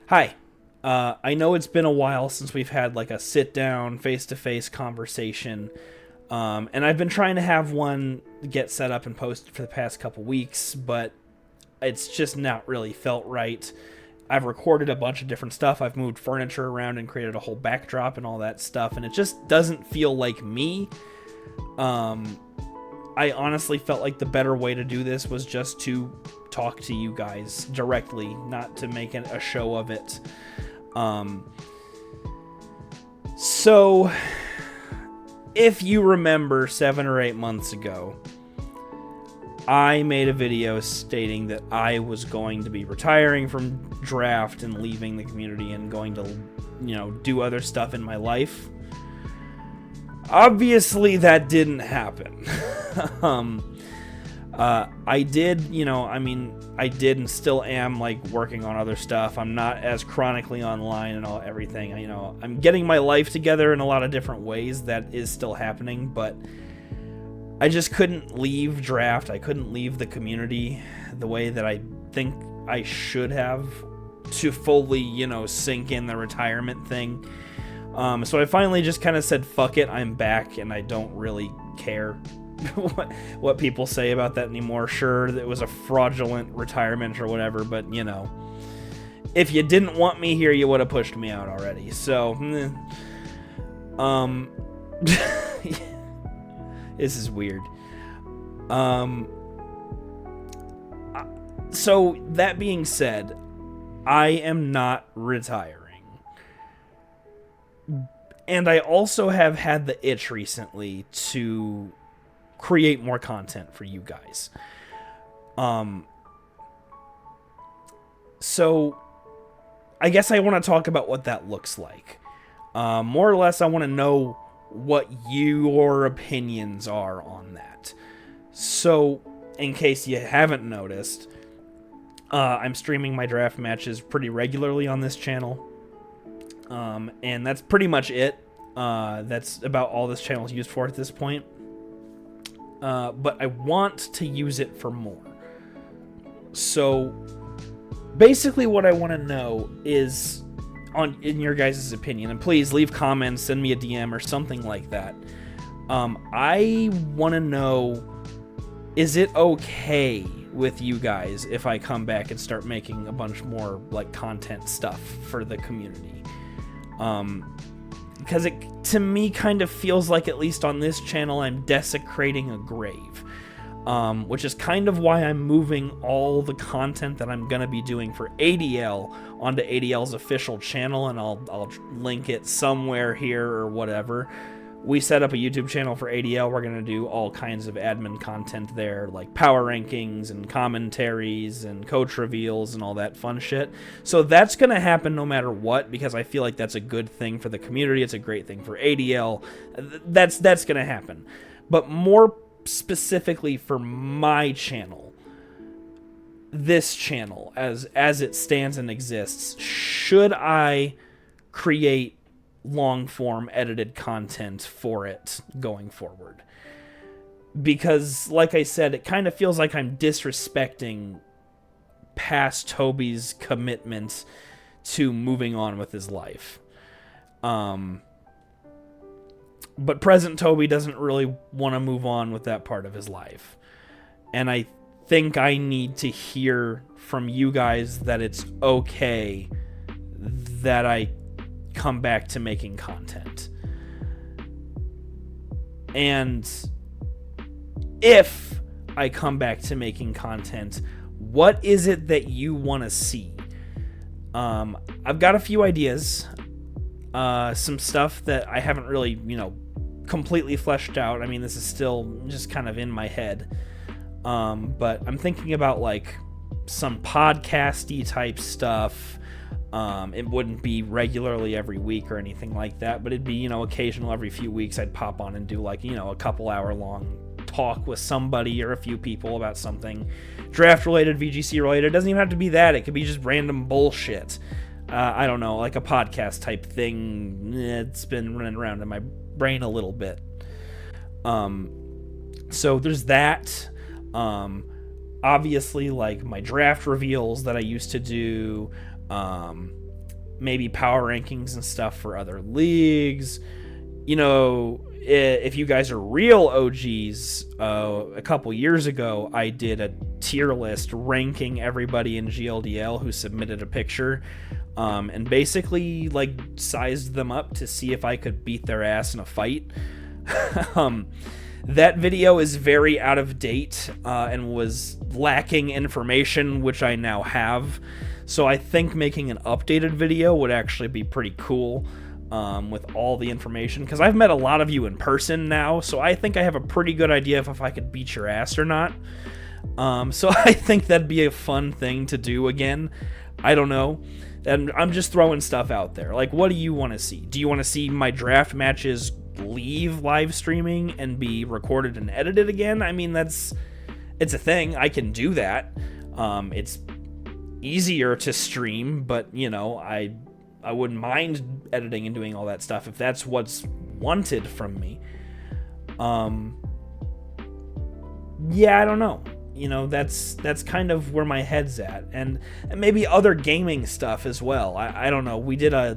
Hi. I know it's been a while since we've had like a sit down, face to face conversation. And I've been trying to have one get set up and posted for the past couple weeks, but it's just not really felt right. I've recorded a bunch of different stuff. I've moved furniture around and created a whole backdrop and all that stuff, and it just doesn't feel like me. I honestly felt like the better way to do this was just to talk to you guys directly, not to make a show of it. So, if you remember 7 or 8 months ago, I made a video stating that I was going to be retiring from Draft and leaving the community and going to, do other stuff in my life. Obviously, that didn't happen. I did, I did and still am, working on other stuff. I'm not as chronically online and everything. I'm getting my life together in a lot of different ways. That is still happening, but I just couldn't leave Draft. I couldn't leave the community the way that I think I should have to fully, sink in the retirement thing. So I finally just kind of said, fuck it, I'm back, and I don't really care what people say about that anymore. Sure, it was a fraudulent retirement or whatever, but, if you didn't want me here, you would have pushed me out already. So, this is weird. So, that being said, I am not retiring. And I also have had the itch recently to create more content for you guys. So I guess I want to talk about what that looks like. More or less, I want to know what your opinions are on that. So, in case you haven't noticed, I'm streaming my draft matches pretty regularly on this channel. And that's pretty much it. That's about all this channel is used for at this point. But I want to use it for more. So, basically what I want to know is, in your guys' opinion, and please leave comments, send me a DM or something like that. I want to know, is it okay with you guys if I come back and start making a bunch more content stuff for the community? Because it, to me, kind of feels like, at least on this channel, I'm desecrating a grave. Which is kind of why I'm moving all the content that I'm going to be doing for ADL onto ADL's official channel, and I'll link it somewhere here or whatever. We set up a YouTube channel for ADL. We're going to do all kinds of admin content there, like power rankings and commentaries and coach reveals and all that fun shit. So that's going to happen no matter what, because I feel like that's a good thing for the community. It's a great thing for ADL. That's going to happen. But more specifically for my channel, this channel as it stands and exists, should I create long form edited content for it going forward? Because like I said, it kind of feels like I'm disrespecting past Toby's commitment to moving on with his life. But present Toby doesn't really want to move on with that part of his life. And I think I need to hear from you guys that it's okay that I come back to making content. And if I come back to making content, what is it that you want to see? I've got a few ideas. Some stuff that I haven't really, completely fleshed out. I mean, this is still just kind of in my head. But I'm thinking about some podcasty type stuff. It wouldn't be regularly every week or anything like that, but it'd be, occasional every few weeks I'd pop on and do a couple hour long talk with somebody or a few people about something draft related, VGC related. It doesn't even have to be that. It could be just random bullshit. I don't know, like a podcast type thing. It's been running around in my brain a little bit. So there's that. Obviously, my draft reveals that I used to do. maybe power rankings and stuff for other leagues. You know, if you guys are real OGs, a couple years ago, I did a tier list ranking everybody in GLDL who submitted a picture, and basically like sized them up to see if I could beat their ass in a fight. That video is very out of date and was lacking information, which I now have. So I think making an updated video would actually be pretty cool with all the information, because I've met a lot of you in person now, so I think I have a pretty good idea of if I could beat your ass or not. So I think that'd be a fun thing to do again. I don't know. And I'm just throwing stuff out there. Like, what do you want to see? Do you want to see my draft matches leave live streaming and be recorded and edited again? I mean, it's a thing. I can do that. It's easier to stream, but you know, I wouldn't mind editing and doing all that stuff if that's what's wanted from me. Yeah, I don't know. You know, that's kind of where my head's at, and maybe other gaming stuff as well. I don't know. We did a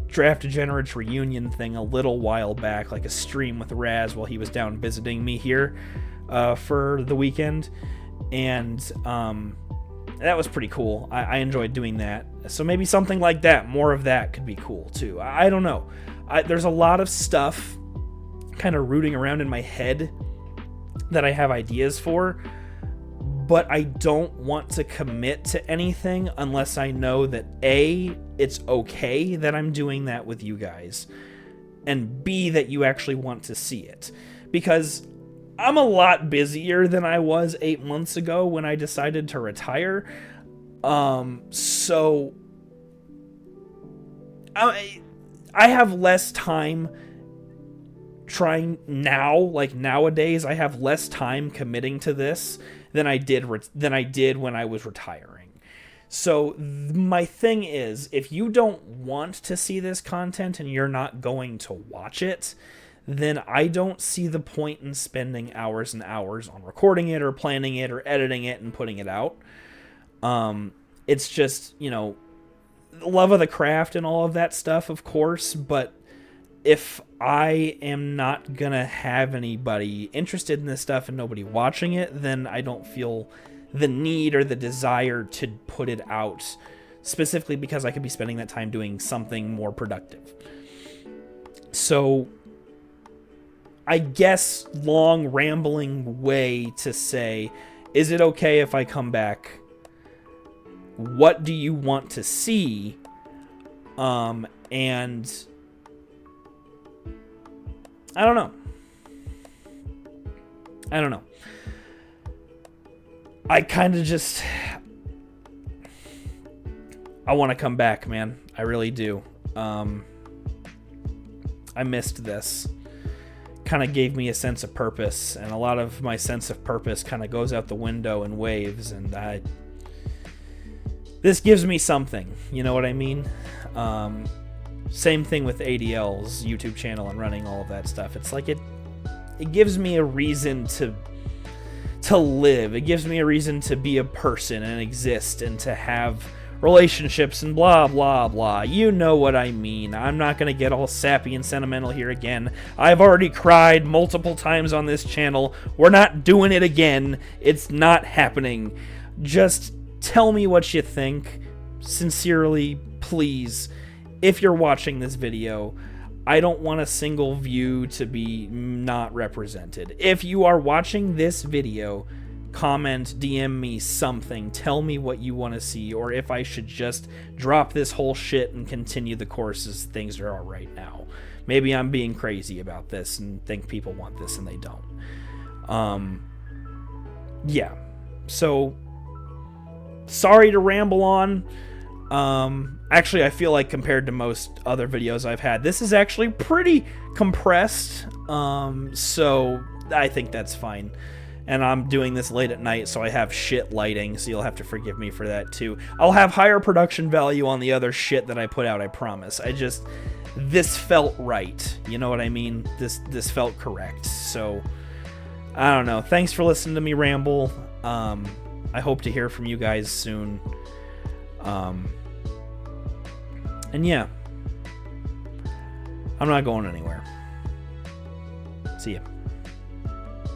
Draft Degenerates reunion thing a little while back, like a stream with Raz while he was down visiting me here for the weekend, and that was pretty cool. I enjoyed doing that. So maybe something like that, more of that could be cool too. I don't know. There's a lot of stuff kind of rooting around in my head that I have ideas for, but I don't want to commit to anything unless I know that A, it's okay that I'm doing that with you guys, and B, that you actually want to see it. Because I'm a lot busier than I was 8 months ago when I decided to retire. So I have less time trying now, like nowadays, I have less time committing to this than I did when I was retiring. So my thing is, if you don't want to see this content and you're not going to watch it, then I don't see the point in spending hours and hours on recording it or planning it or editing it and putting it out. It's just, you know, love of the craft and all of that stuff, of course, but if I am not gonna have anybody interested in this stuff and nobody watching it, then I don't feel the need or the desire to put it out, specifically because I could be spending that time doing something more productive. So I guess long rambling way to say, is it okay if I come back? What do you want to see? And I don't know. I kind of just, I want to come back, man. I really do. I missed this. Kind of gave me a sense of purpose, and a lot of my sense of purpose kind of goes out the window in waves, and this gives me something, you know what I mean? Same thing with ADL's YouTube channel and running all of that stuff. It's like it gives me a reason to live. It gives me a reason to be a person and exist and to have relationships and blah, blah, blah. You know what I mean. I'm not going to get all sappy and sentimental here again. I've already cried multiple times on this channel. We're not doing it again. It's not happening. Just tell me what you think. Sincerely, please. If you're watching this video, I don't want a single view to be not represented. If you are watching this video, comment, DM me something, tell me what you want to see, or if I should just drop this whole shit and continue the course as things are right now. Maybe I'm being crazy about this and think people want this and they don't. Yeah. So, sorry to ramble on. Actually, I feel like compared to most other videos I've had, this is actually pretty compressed, so I think that's fine. And I'm doing this late at night, so I have shit lighting, so you'll have to forgive me for that too. I'll have higher production value on the other shit that I put out, I promise. This felt right, you know what I mean? This felt correct, so I don't know. Thanks for listening to me ramble. I hope to hear from you guys soon. And yeah, I'm not going anywhere. See ya.